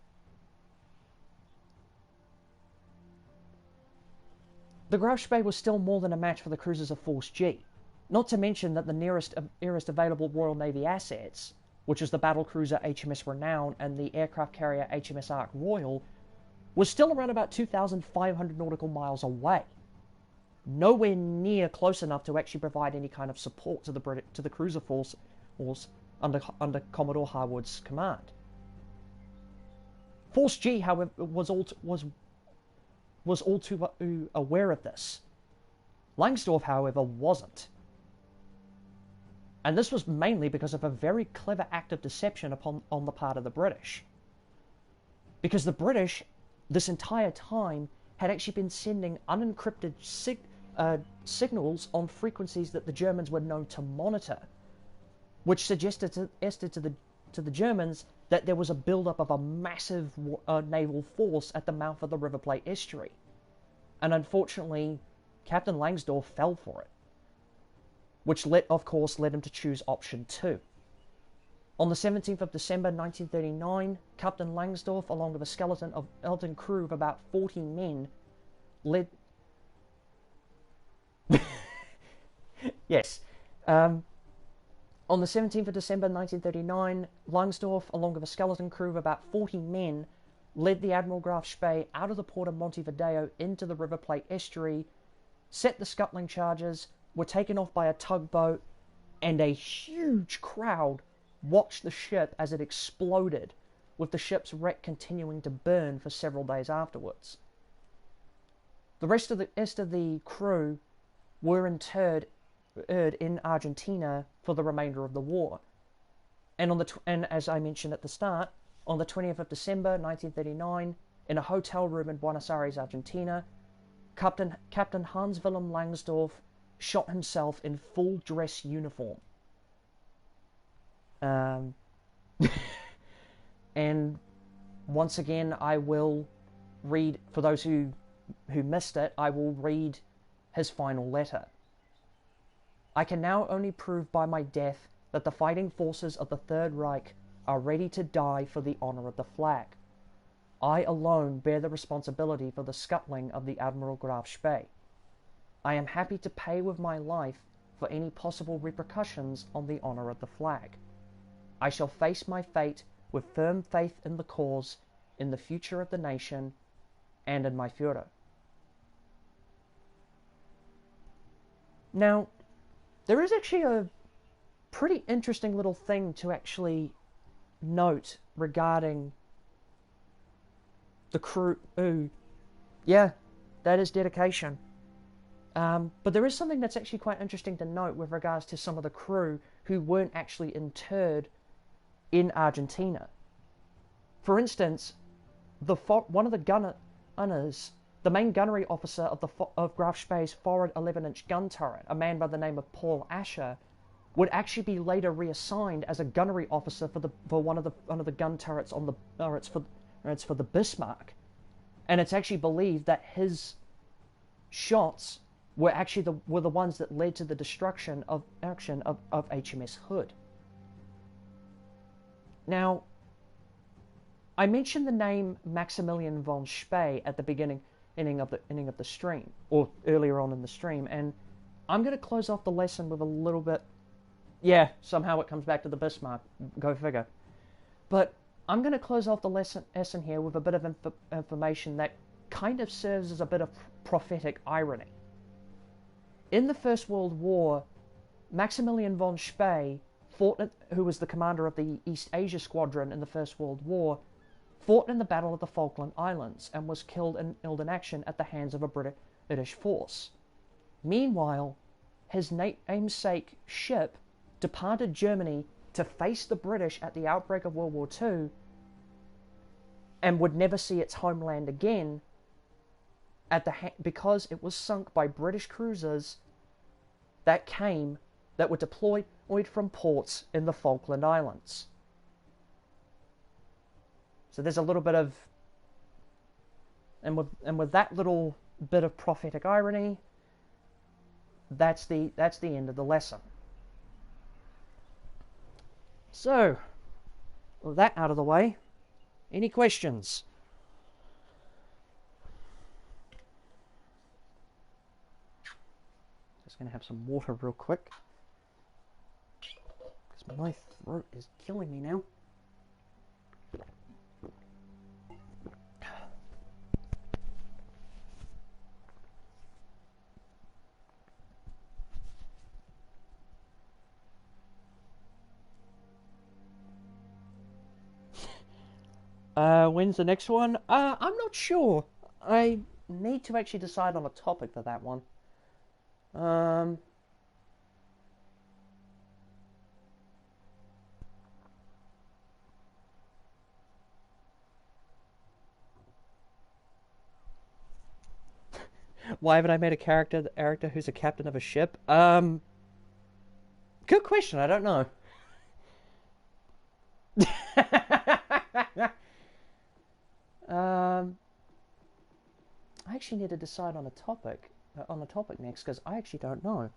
the Graf Spee was still more than a match for the cruisers of Force G. Not to mention that the nearest available Royal Navy assets, which is the battlecruiser HMS Renown and the aircraft carrier HMS Ark Royal, was still around about 2,500 nautical miles away. Nowhere near close enough to actually provide any kind of support to the cruiser force under Commodore Harwood's command. Force G, however, was all too aware of this. Langsdorff, however, wasn't. And this was mainly because of a very clever act of deception on the part of the British. Because the British, this entire time, had actually been sending unencrypted signals on frequencies that the Germans were known to monitor, which suggested to the Germans that there was a build-up of a massive naval force at the mouth of the River Plate estuary. And unfortunately, Captain Langsdorff fell for it, which of course led him to choose option 2. On the 17th of December 1939, Captain Langsdorff, along with a skeleton crew of about 40 men, led... yes. On the 17th of December 1939, Langsdorff, along with a skeleton crew of about 40 men, led the Admiral Graf Spee out of the port of Montevideo into the River Plate estuary, set the scuttling charges, were taken off by a tugboat, and a huge crowd watched the ship as it exploded, with the ship's wreck continuing to burn for several days afterwards. The rest of the crew were interred in Argentina for the remainder of the war. And as I mentioned at the start, on the 20th of December 1939, in a hotel room in Buenos Aires, Argentina, Captain Hans Wilhelm Langsdorff shot himself in full dress uniform. And once again, I will read, for those who missed it, I will read his final letter. I can now only prove by my death that the fighting forces of the Third Reich are ready to die for the honor of the flag. I alone bear the responsibility for the scuttling of the Admiral Graf Spee. I am happy to pay with my life for any possible repercussions on the honor of the flag. I shall face my fate with firm faith in the cause, in the future of the nation, and in my Führer. Now, there is actually a pretty interesting little thing to actually note regarding the crew. Ooh, yeah, that is dedication. But there is something that's actually quite interesting to note with regards to some of the crew who weren't actually interred in Argentina. For instance, one of the gunners, the main gunnery officer of Graf Spee's forward 11-inch gun turret, a man by the name of Paul Asher, would actually be later reassigned as a gunnery officer for one of the gun turrets on it's for the Bismarck, and it's actually believed that his shots were actually the ones that led to the destruction of HMS Hood. Now, I mentioned the name Maximilian von Spee at the beginning of the stream, or earlier on in the stream, and I'm going to close off the lesson with a little bit. Yeah, somehow it comes back to the Bismarck. Go figure. But I'm going to close off the lesson here with a bit of information that kind of serves as a bit of prophetic irony. In the First World War, Maximilian von Spee, who was the commander of the East Asia Squadron in the First World War, fought in the Battle of the Falkland Islands and was killed in action at the hands of a British force. Meanwhile, his namesake ship departed Germany to face the British at the outbreak of World War II and would never see its homeland again because it was sunk by British cruisers that were deployed from ports in the Falkland Islands. So there's a little bit of, and with that little bit of prophetic irony, that's the end of the lesson. So, with that out of the way, any questions? Just gonna have some water real quick, because my throat is killing me now. When's the next one? I'm not sure. I need to actually decide on a topic for that one. Why haven't I made a character who's a captain of a ship? Good question. I don't know. I actually need to decide on a topic next, because I actually don't know.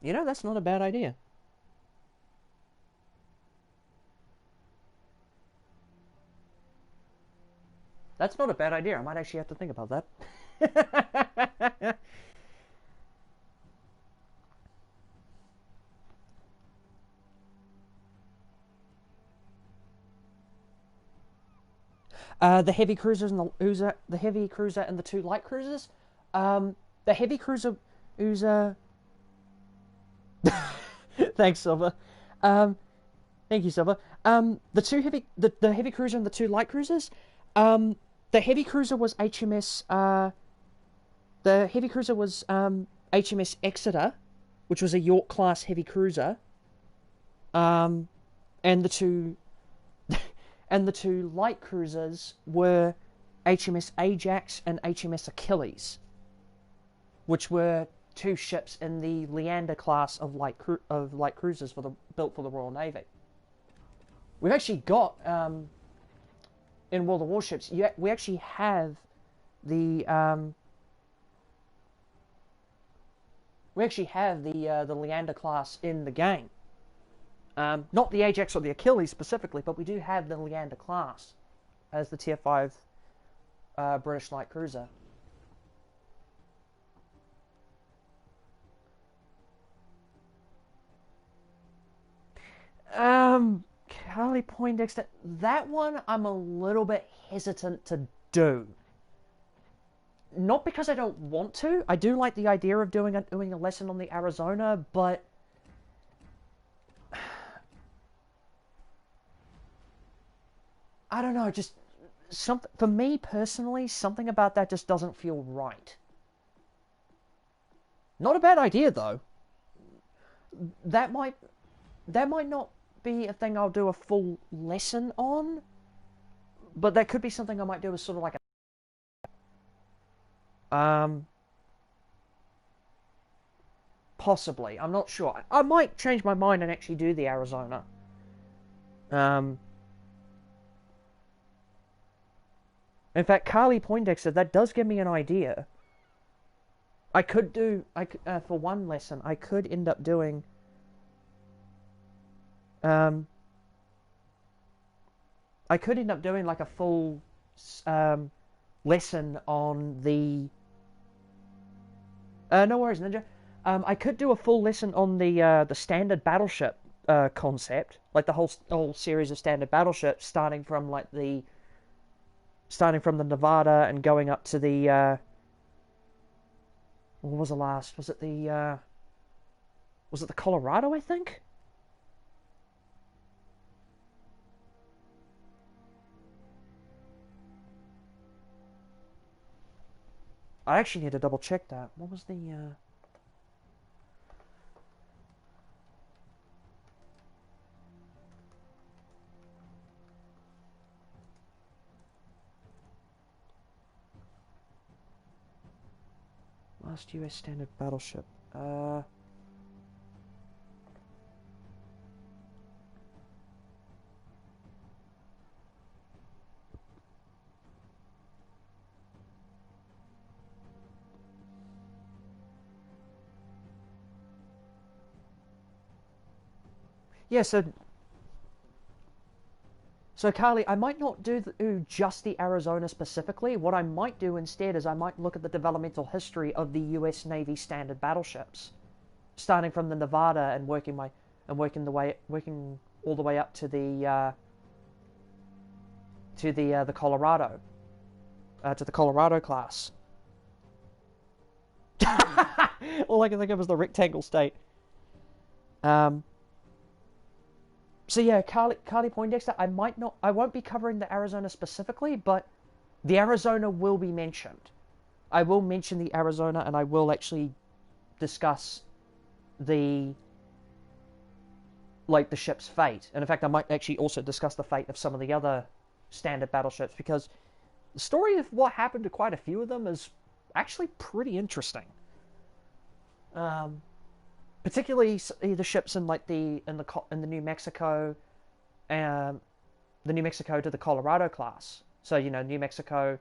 You know, that's not a bad idea. That's not a bad idea. I might actually have to think about that. The heavy cruisers and the heavy cruiser and the two light cruisers. The heavy cruiser Uza. Thanks, Silver. Thank you, Silver. The heavy cruiser and the two light cruisers. The heavy cruiser was HMS. The heavy cruiser was HMS Exeter, which was a York class heavy cruiser. And the two and the two light cruisers were HMS Ajax and HMS Achilles, which were two ships in the Leander class of light cruisers built for the Royal Navy. We've actually got in World of Warships. We actually have the Leander class in the game. Not the Ajax or the Achilles specifically, but we do have the Leander class as the Tier 5 British light cruiser. Carly Poindexter, that one I'm a little bit hesitant to do. Not because I don't want to. I do like the idea of doing a lesson on the Arizona, but I don't know, just something for me personally, something about that just doesn't feel right. Not a bad idea though. That might not be a thing I'll do a full lesson on, but that could be something I might do as sort of like a possibly. I'm not sure. I might change my mind and actually do the Arizona. In fact, Carly Poindexter, that does give me an idea. I could do, for one lesson, I could end up doing, I could end up doing like a full lesson on the. No worries, Ninja. I could do a full lesson on the standard battleship concept, like the whole series of standard battleships, starting from the Nevada and going up to the what was the last? Was it the Colorado, I think? I actually need to double check that. What was the last US standard battleship? yeah, so Carly, I might not do just the Arizona specifically. What I might do instead is I might look at the developmental history of the U.S. Navy standard battleships, starting from the Nevada and working all the way up to the Colorado, to the Colorado class. All I can think of is the rectangle state. So yeah, Carly Poindexter. I won't be covering the Arizona specifically, but the Arizona will be mentioned. I will mention the Arizona, and I will actually discuss the ship's fate. And in fact, I might actually also discuss the fate of some of the other standard battleships, because the story of what happened to quite a few of them is actually pretty interesting. Particularly the ships in the New Mexico, the New Mexico to the Colorado class. So New Mexico,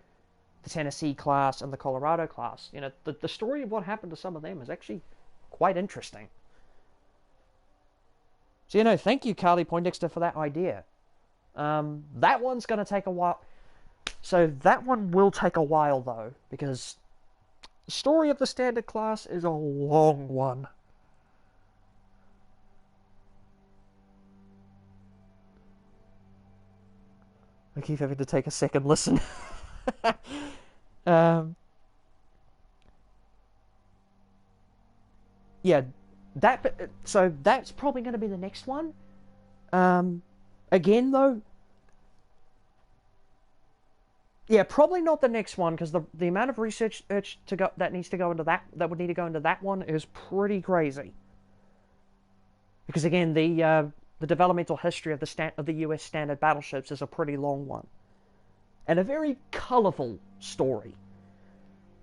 the Tennessee class, and the Colorado class. The story of what happened to some of them is actually quite interesting. So thank you, Carly Poindexter, for that idea. That one's going to take a while. So that one will take a while though, because the story of the standard class is a long one. I keep having to take a second listen. Yeah, so that's probably going to be the next one. Again though, yeah, probably not the next one, because the amount of research that needs to go into that would need to go into that one is pretty crazy. Because again, the developmental history of the U.S. standard battleships is a pretty long one, and a very colorful story.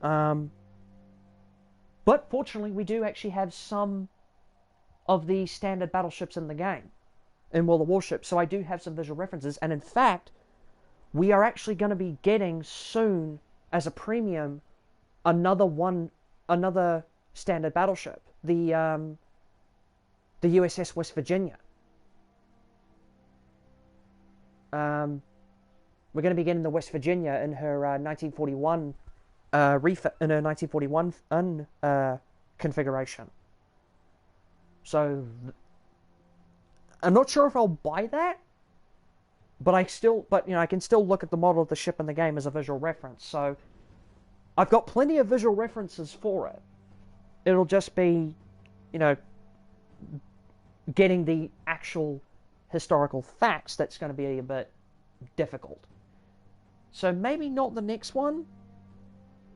But fortunately, we do actually have some of the standard battleships in the game, in World of Warships, so I do have some visual references, and in fact, we are actually going to be getting soon, as a premium, another standard battleship, the USS West Virginia. We're going to be getting the West Virginia in her 1941 refit, in her 1941 configuration. So I'm not sure if I'll buy that, but I can still look at the model of the ship in the game as a visual reference. So I've got plenty of visual references for it. It'll just be, getting the actual historical facts that's going to be a bit difficult. So maybe not the next one,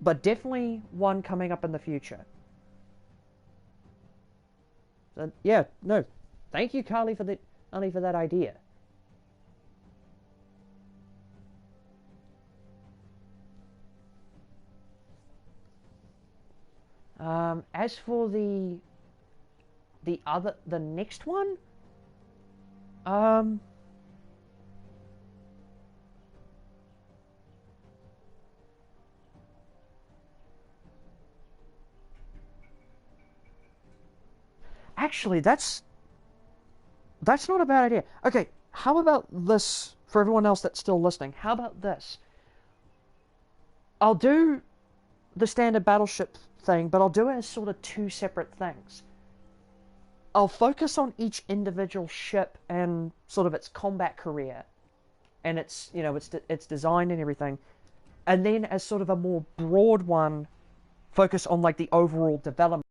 but definitely one coming up in the future. So, yeah, no, thank you, Carly, for that idea. As for the next one, actually, that's not a bad idea. Okay, how about this for everyone else that's still listening? How about this? I'll do the standard battleship thing, but I'll do it as sort of two separate things. I'll focus on each individual ship and sort of its combat career, and its design and everything, and then as sort of a more broad one, focus on the overall development,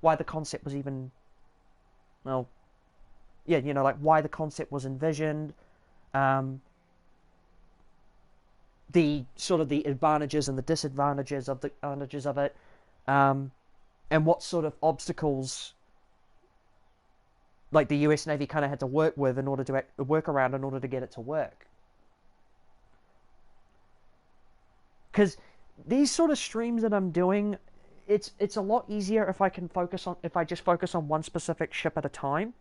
why the concept was even, well, yeah, why the concept was envisioned, the sort of the advantages and the disadvantages of it, and what sort of obstacles the US Navy kind of had to work with in order to work around in order to get it to work. Because these sort of streams that I'm doing, it's a lot easier if I just focus on one specific ship at a time.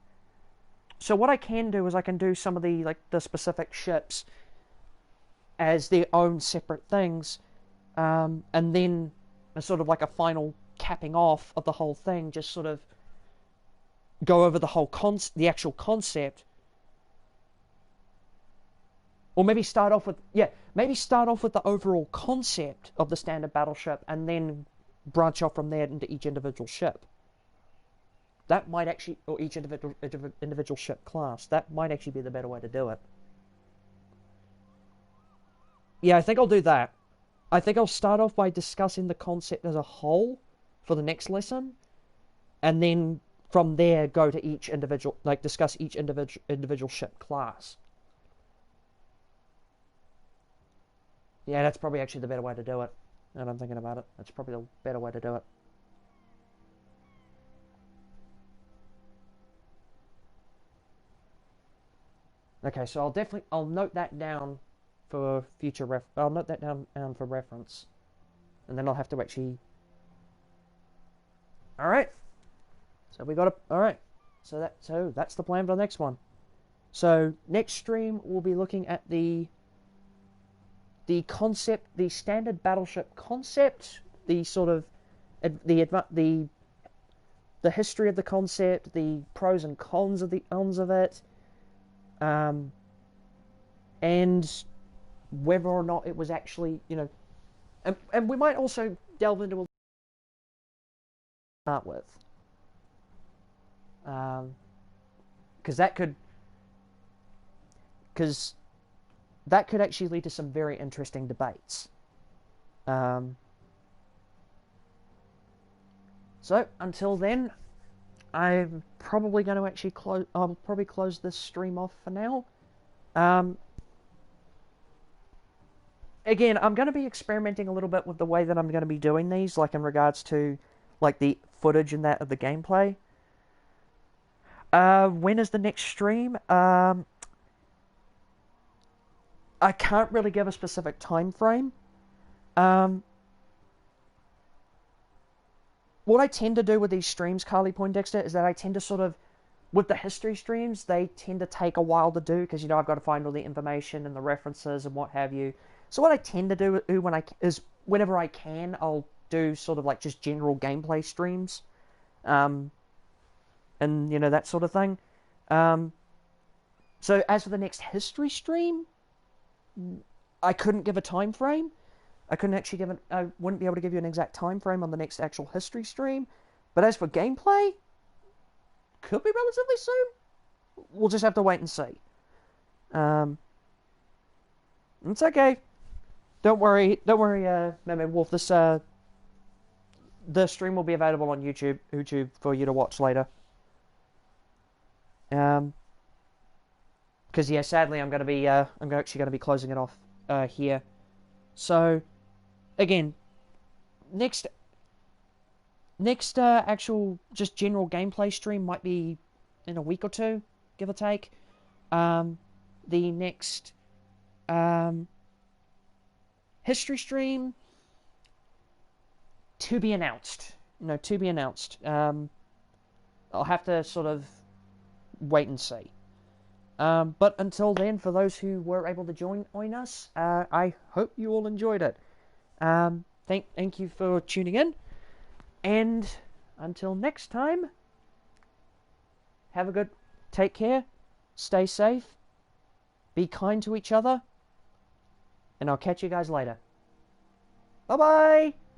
So what I can do is I can do some of the specific ships as their own separate things, and then as sort of a final capping off of the whole thing, just sort of go over the whole the actual concept, or maybe start off with the overall concept of the standard battleship, and then branch off from there into each individual ship. That might actually, or each individual ship class. That might actually be the better way to do it. Yeah, I think I'll do that. I think I'll start off by discussing the concept as a whole for the next lesson, and then from there go to each individual, like discuss each individual ship class. Yeah, that's probably actually the better way to do it. And I'm thinking about it. That's probably the better way to do it. Okay, so I'll note that down for future I'll note that down for reference, and then I'll have to actually. All right. So we got a. All right. So that's the plan for the next one. So next stream we'll be looking at the concept, the standard battleship concept, the sort of the history of the concept, the pros and cons of it, and whether or not it was actually, and we might also delve into a start with, because that could actually lead to some very interesting debates. So until then, I'm probably going to actually close. I'll probably close this stream off for now. Again, I'm going to be experimenting a little bit with the way that I'm going to be doing these, like in regards to like the footage and that of the gameplay. When is the next stream? I can't really give a specific time frame. What I tend to do with these streams, Carly Poindexter, is that I tend to sort of, with the history streams, they tend to take a while to do because I've got to find all the information and the references and what have you. So what I tend to do is whenever I can, I'll do sort of like just general gameplay streams, and that sort of thing. So as for the next history stream, I couldn't give a time frame. I wouldn't be able to give you an exact time frame on the next actual history stream. But as for gameplay, could be relatively soon. We'll just have to wait and see. It's okay. Don't worry, Mermaid Wolf. The stream will be available on YouTube for you to watch later. Because sadly, I'm actually going to be closing it off here. So, again, next actual just general gameplay stream might be in a week or two, give or take. The next history stream to be announced. To be announced. I'll have to sort of wait and see. But until then, for those who were able to join us, I hope you all enjoyed it. Thank you for tuning in, and until next time, take care, stay safe, be kind to each other, and I'll catch you guys later. Bye-bye!